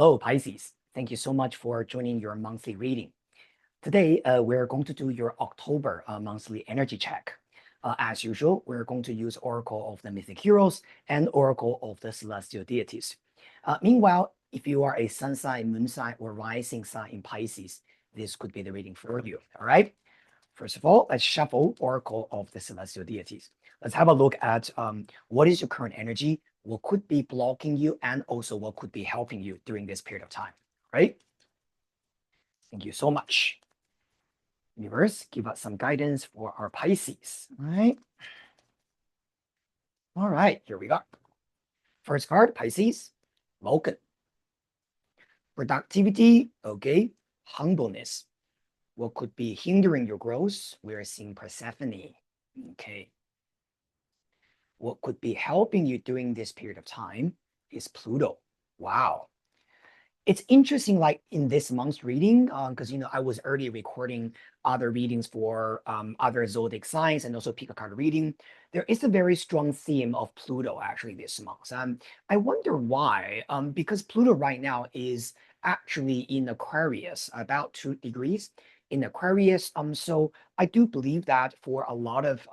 Hello, Pisces. Thank you so much for joining your monthly reading. Today, we're going to do your October monthly energy check. As usual, we're going to use Oracle of the Mythic Heroes and Oracle of the Celestial Deities. Meanwhile, if you are a sun sign, moon sign, or rising sign in Pisces, this could be the reading for you. All right. First of all, let's shuffle Oracle of the Celestial Deities. Let's have a look at what is your current energy, what could be blocking you, and also what could be helping you during this period of time, right? Thank you so much. Universe, give us some guidance for our Pisces, all right? All right, here we go. First card, Pisces, Vulcan. Productivity, okay. Humbleness. What could be hindering your growth? We're seeing Persephone, okay. What could be helping you during this period of time is Pluto. Wow. It's interesting, like in this month's reading, because I was already recording other readings for other zodiac signs and also pick a card reading. There is a very strong theme of Pluto actually this month. I wonder why. Because Pluto right now is actually in Aquarius, about 2 degrees in Aquarius. So I do believe that for a lot of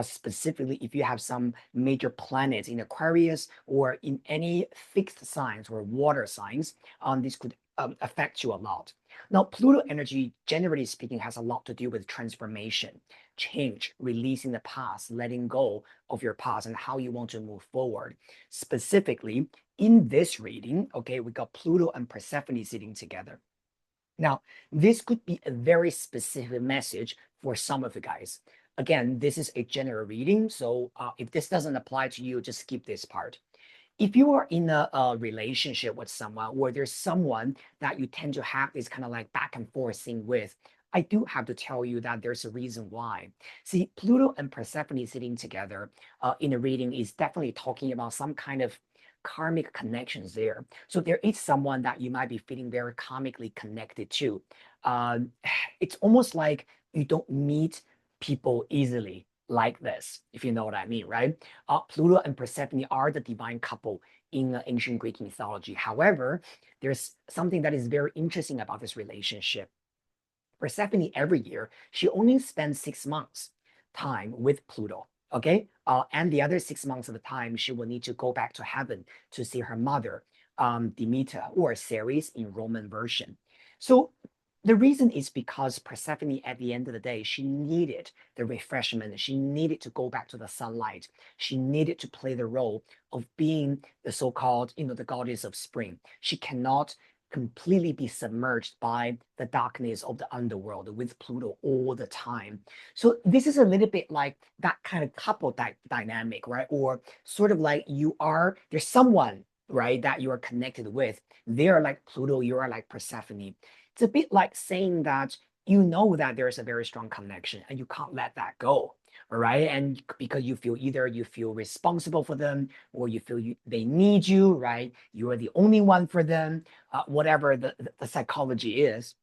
specifically if you have some major planets in Aquarius or in any fixed signs or water signs, this could affect you a lot. Now, Pluto energy, generally speaking, has a lot to do with transformation, change, releasing the past, letting go of your past and how you want to move forward. Specifically, in this reading, okay, we got Pluto and Persephone sitting together. Now, this could be a very specific message for some of you guys. Again, this is a general reading, so if this doesn't apply to you, just skip this part. If you are in a relationship with someone, or there's someone that you tend to have this kind of like back and forth thing with, I do have to tell you that there's a reason why. See, Pluto and Persephone sitting together in a reading is definitely talking about some kind of karmic connections there. So there is someone that you might be feeling very karmically connected to. It's almost like you don't meet people easily like this, if you know what I mean, right? Pluto and Persephone are the divine couple in ancient Greek mythology. However, there's something that is very interesting about this relationship. Persephone every year, she only spends 6 months time with Pluto. Okay. And the other 6 months of the time, she will need to go back to heaven to see her mother, Demeter, or Ceres in Roman version. So the reason is because Persephone, at the end of the day, she needed the refreshment. She needed to go back to the sunlight. She needed to play the role of being the so-called, the goddess of spring. She cannot completely be submerged by the darkness of the underworld with Pluto all the time. So this is a little bit like that kind of couple dynamic, right? Or sort of like there's someone, right, that you are connected with. They're like Pluto, you are like Persephone. It's a bit like saying that you know that there's a very strong connection and you can't let that go. All right. And because you feel either you feel responsible for them or you feel they need you, right? You are the only one for them, whatever the psychology is.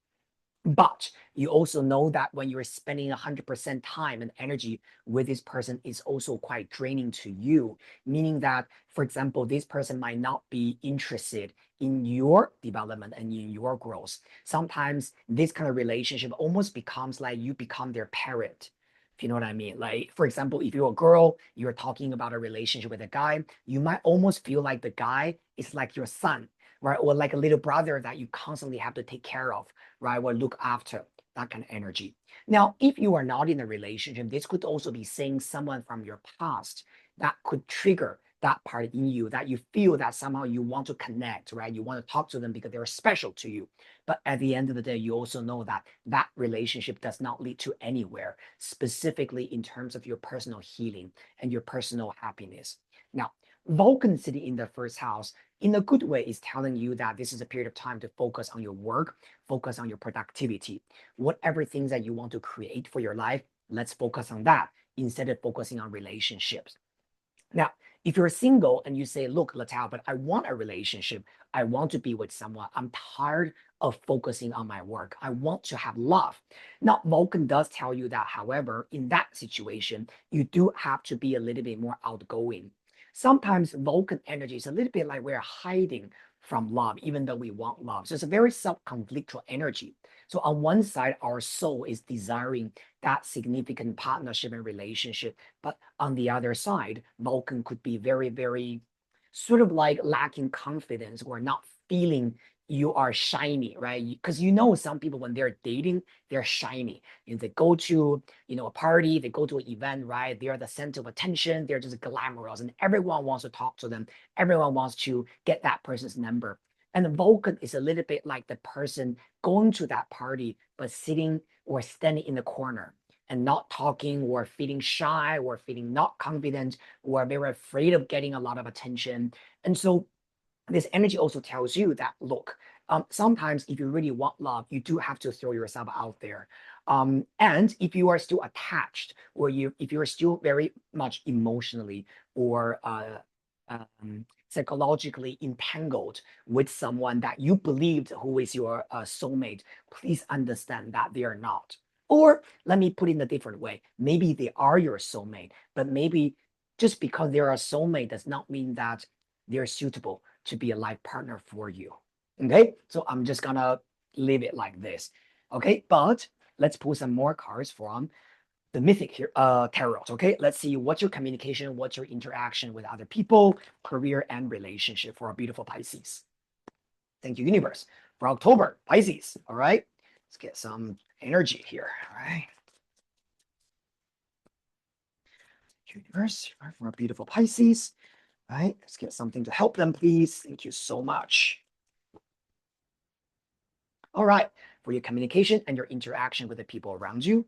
But you also know that when you're spending 100% time and energy with this person, is also quite draining to you, meaning that, for example, this person might not be interested in your development and in your growth. Sometimes this kind of relationship almost becomes like you become their parent. If you know what I mean. Like, for example, if you're a girl, you're talking about a relationship with a guy, you might almost feel like the guy is like your son, right? Or like a little brother that you constantly have to take care of, right? Or look after, that kind of energy. Now, if you are not in a relationship, this could also be saying someone from your past that could trigger that part in you, that you feel that somehow you want to connect, right? You want to talk to them because they're special to you. But at the end of the day, you also know that that relationship does not lead to anywhere, specifically in terms of your personal healing and your personal happiness. Now, Vulcan sitting in the first house in a good way is telling you that this is a period of time to focus on your work, focus on your productivity, whatever things that you want to create for your life. Let's focus on that instead of focusing on relationships. Now, if you're single and you say, look, Letao, but I want a relationship. I want to be with someone. I'm tired of focusing on my work. I want to have love. Now, Vulcan does tell you that, however, in that situation, you do have to be a little bit more outgoing. Sometimes Vulcan energy is a little bit like we're hiding from love, even though we want love. So it's a very self-conflictual energy. So on one side, our soul is desiring that significant partnership and relationship. But on the other side, Vulcan could be very, very sort of like lacking confidence or not feeling you are shiny, right? Because some people when they're dating, they're shiny. And they go to, a party, they go to an event, right? They're the center of attention. They're just glamorous and everyone wants to talk to them. Everyone wants to get that person's number. And the Vulcan is a little bit like the person going to that party, but sitting or standing in the corner and not talking or feeling shy or feeling not confident or very afraid of getting a lot of attention. And so this energy also tells you that, look, sometimes if you really want love, you do have to throw yourself out there. And if you are still attached or if you're still very much emotionally or psychologically entangled with someone that you believed who is your soulmate, please understand that they are not. Or let me put it in a different way. Maybe they are your soulmate, but maybe just because they're a soulmate does not mean that they're suitable to be a life partner for you. Okay, so I'm just gonna leave it like this. Okay, but let's pull some more cards from the mythic here, tarot. Okay, let's see what's your communication, what's your interaction with other people, career, and relationship for our beautiful Pisces. Thank you, universe, for October, Pisces. All right, let's get some energy here. All right, universe, for our beautiful Pisces. All right, let's get something to help them, please. Thank you so much. All right, for your communication and your interaction with the people around you,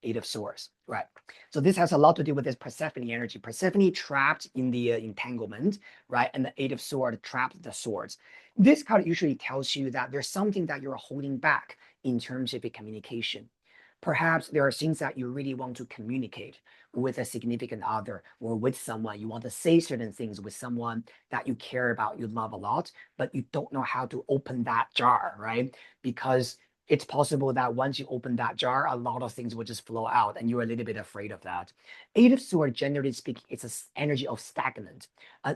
Eight of Swords, right? So this has a lot to do with this Persephone energy. Persephone trapped in the entanglement, right? And the Eight of Swords trapped the swords. This card usually tells you that there's something that you're holding back in terms of your communication. Perhaps there are things that you really want to communicate with a significant other or with someone. You want to say certain things with someone that you care about, you love a lot, but you don't know how to open that jar, right? Because it's possible that once you open that jar, a lot of things will just flow out and you're a little bit afraid of that. Eight of Swords, generally speaking, it's an energy of stagnant.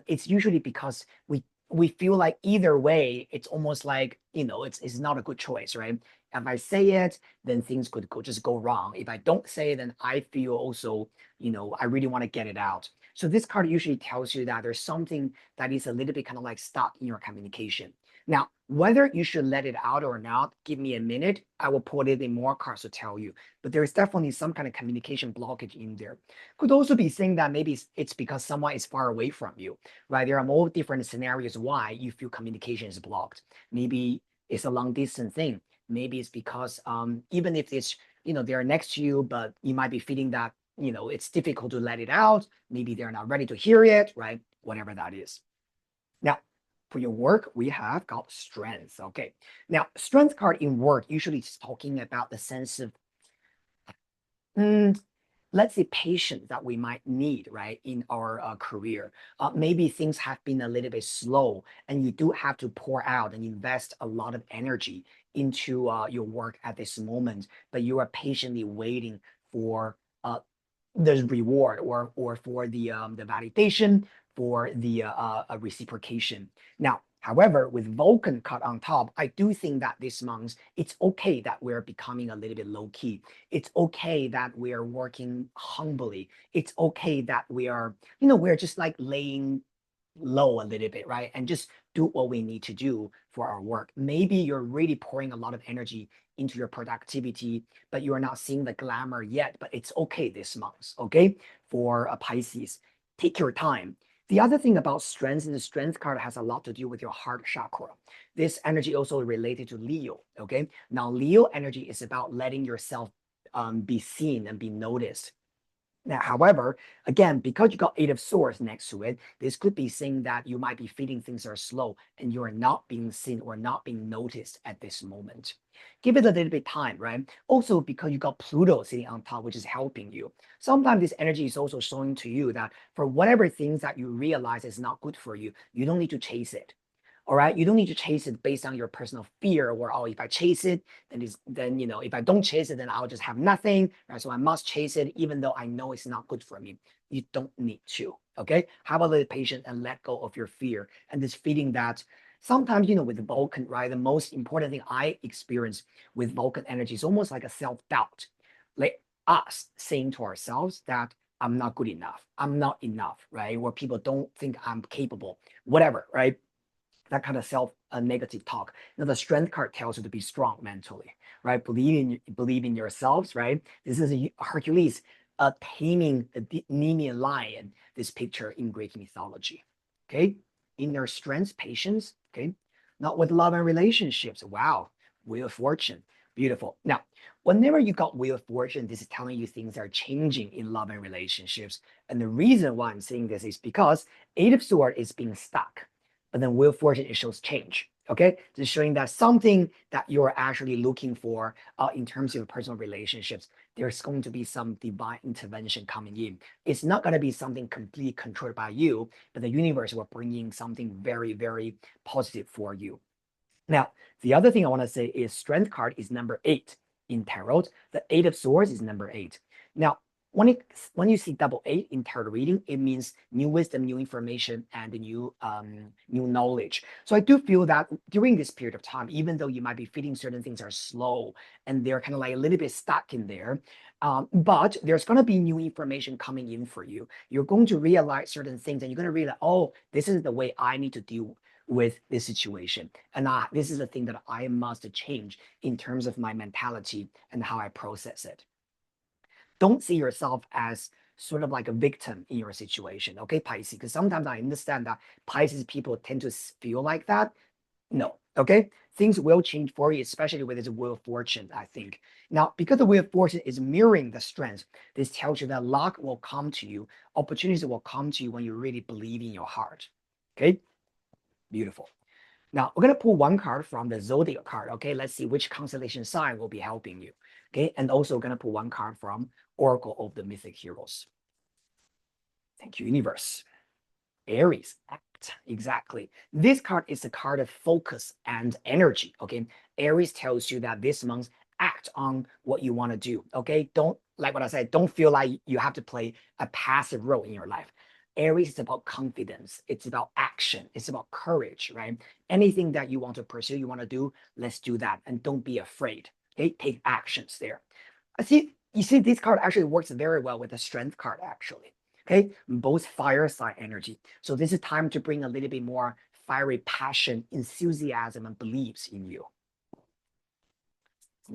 It's usually because we feel like either way, it's almost like, it's not a good choice, right? If I say it, then things could just go wrong. If I don't say it, then I feel also, I really want to get it out. So this card usually tells you that there's something that is a little bit kind of like stuck in your communication. Now, whether you should let it out or not, give me a minute. I will put it in more cards to tell you. But there is definitely some kind of communication blockage in there. Could also be saying that maybe it's because someone is far away from you, right? There are more different scenarios why you feel communication is blocked. Maybe it's a long distance thing. Maybe it's because even if it's, they're next to you, but you might be feeling that, it's difficult to let it out. Maybe they're not ready to hear it, right? Whatever that is. Now, for your work, we have got strength. Okay. Now, strength card in work usually is talking about the sense of, let's say, patience that we might need, right, in our career. Maybe things have been a little bit slow and you do have to pour out and invest a lot of energy into your work at this moment, but you are patiently waiting for the reward or for the validation, for the reciprocation. Now, however, with Vulcan cut on top, I do think that this month it's okay that we're becoming a little bit low key. It's okay that we are working humbly. It's okay that we're just like laying low a little bit, right? And just do what we need to do for our work. Maybe you're really pouring a lot of energy into your productivity, but you are not seeing the glamour yet, but it's okay this month, okay? For a Pisces, take your time. The other thing about strength is the strength card has a lot to do with your heart chakra. This energy also related to Leo, okay? Now, Leo energy is about letting yourself be seen and be noticed. Now, however, again, because you got Eight of Swords next to it, this could be saying that you might be feeling things are slow and you are not being seen or not being noticed at this moment. Give it a little bit time, right? Also, because you got Pluto sitting on top, which is helping you. Sometimes this energy is also showing to you that for whatever things that you realize is not good for you, you don't need to chase it. All right, you don't need to chase it based on your personal fear or, oh, if I chase it, then if I don't chase it, then I'll just have nothing, right? So I must chase it even though I know it's not good for me. You don't need to. Okay, have a little patience and let go of your fear and this feeling that Sometimes, with the Vulcan, right, the most important thing I experience with Vulcan energy is almost like a self-doubt, like us saying to ourselves that I'm not good enough, I'm not enough, right? Or people don't think I'm capable, whatever, right? That kind of self negative talk. The strength card tells you to be strong mentally, right? Believe in yourselves, right? This is a Hercules taming the Nemean lion. This picture in Greek mythology. Okay, inner strength, patience. Okay, not with love and relationships. Wow, wheel of fortune, beautiful. Now, whenever you got wheel of fortune, this is telling you things are changing in love and relationships. And the reason why I'm saying this is because Eight of Swords is being stuck, but then wheel of fortune, it shows change. Okay, just showing that something that you're actually looking for in terms of your personal relationships, there's going to be some divine intervention coming in. It's not going to be something completely controlled by you, but the universe will bring in something very, very positive for you. Now, the other thing I want to say is strength card is number 8 in tarot. The 8 of swords is number 8. Now, when you see double 8 in tarot reading, it means new wisdom, new information, and new knowledge. So I do feel that during this period of time, even though you might be feeling certain things are slow and they're kind of like a little bit stuck in there, but there's going to be new information coming in for you. You're going to realize certain things, and you're going to realize, oh, this is the way I need to deal with this situation. And this is the thing that I must change in terms of my mentality and how I process it. Don't see yourself as sort of like a victim in your situation, okay, Pisces? Because sometimes I understand that Pisces people tend to feel like that. No, okay? Things will change for you, especially with this Wheel of Fortune, I think. Now, because the Wheel of Fortune is mirroring the strength, this tells you that luck will come to you, opportunities will come to you when you really believe in your heart, okay? Beautiful. Now, we're going to pull one card from the zodiac card. Okay, let's see which constellation sign will be helping you. Okay, and also we're going to pull one card from Oracle of the Mythic Heroes. Thank you, universe. Aries, act. Exactly. This card is a card of focus and energy. Okay, Aries tells you that this month act on what you want to do. Okay, don't, like what I said, don't feel like you have to play a passive role in your life. Aries is about confidence. It's about action. It's about courage, right? Anything that you want to pursue, you want to do, let's do that. And don't be afraid. Okay, take actions there. You see, this card actually works very well with the strength card, actually. Okay, both fire sign energy. So this is time to bring a little bit more fiery passion, enthusiasm, and beliefs in you.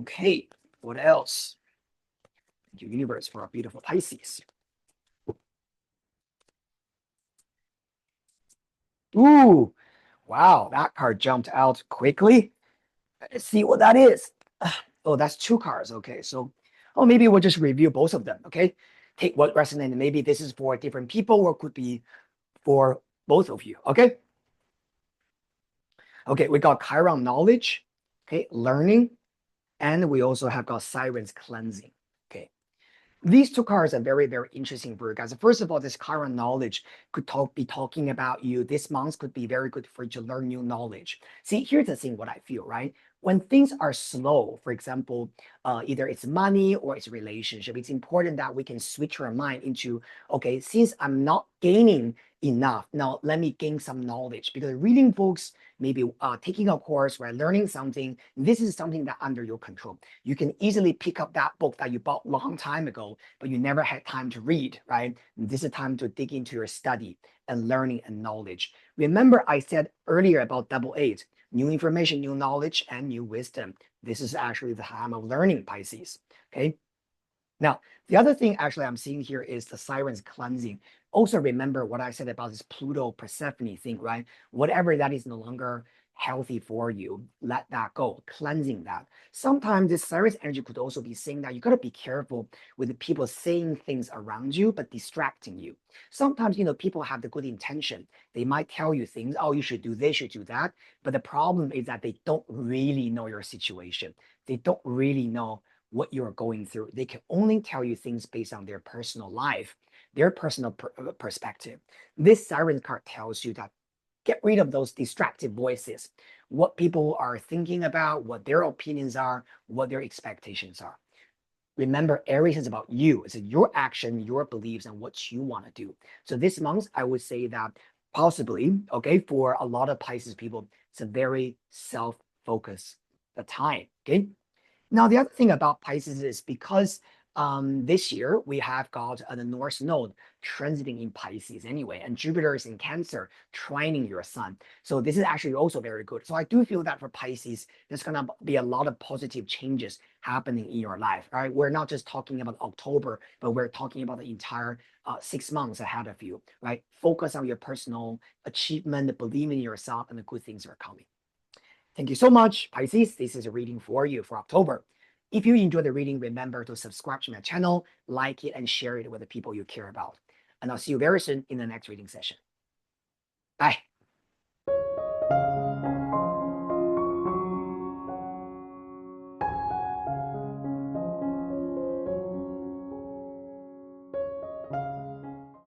Okay, what else? Thank you, universe, for our beautiful Pisces. Ooh, wow, that card jumped out quickly. Let's see what that is. Oh, that's 2 cards. Okay, so, oh, maybe we'll just review both of them. Okay, take what resonates. Maybe this is for different people, or could be for both of you. Okay. Okay, we got Chiron knowledge. Okay, learning, and we also have got Sirens cleansing. Okay. These 2 cards are very, very interesting for you guys. First of all, this current knowledge could be talking about you. This month could be very good for you to learn new knowledge. See, here's the thing, what I feel, right? When things are slow, for example, either it's money or it's relationship, it's important that we can switch our mind into, okay, since I'm not gaining enough, now let me gain some knowledge. Because reading books, maybe taking a course, or learning something, this is something that under your control. You can easily pick up that book that you bought a long time ago, but you never had time to read, right? This is time to dig into your study and learning and knowledge. Remember, I said earlier about double 8, new information, new knowledge, and new wisdom. This is actually the time of learning, Pisces. Okay. Now, the other thing actually I'm seeing here is the Sirens cleansing. Also remember what I said about this Pluto Persephone thing, right? Whatever that is no longer healthy for you, let that go, cleansing that. Sometimes this Sirens energy could also be saying that you got to be careful with the people saying things around you, but distracting you. Sometimes, people have the good intention. They might tell you things, oh, you should do this, you should do that. But the problem is that they don't really know your situation. They don't really know what you're going through. They can only tell you things based on their personal life, their personal perspective. This Siren card tells you that get rid of those distracted voices, what people are thinking about, what their opinions are, what their expectations are. Remember, Aries is about you. It's your action, your beliefs, and what you want to do. So this month, I would say that Possibly, okay, for a lot of Pisces people, it's a very self-focused time, okay? Now, the other thing about Pisces is because this year we have got the North Node transiting in Pisces anyway, and Jupiter is in Cancer, trining your sun. So this is actually also very good. So I do feel that for Pisces, there's going to be a lot of positive changes happening in your life. All right, we're not just talking about October, but we're talking about the entire 6 months ahead of you. Right, focus on your personal achievement, believe in yourself, and the good things are coming. Thank you so much, Pisces. This is a reading for you for October. If you enjoyed the reading, remember to subscribe to my channel, like it, and share it with the people you care about. And I'll see you very soon in the next reading session. Bye.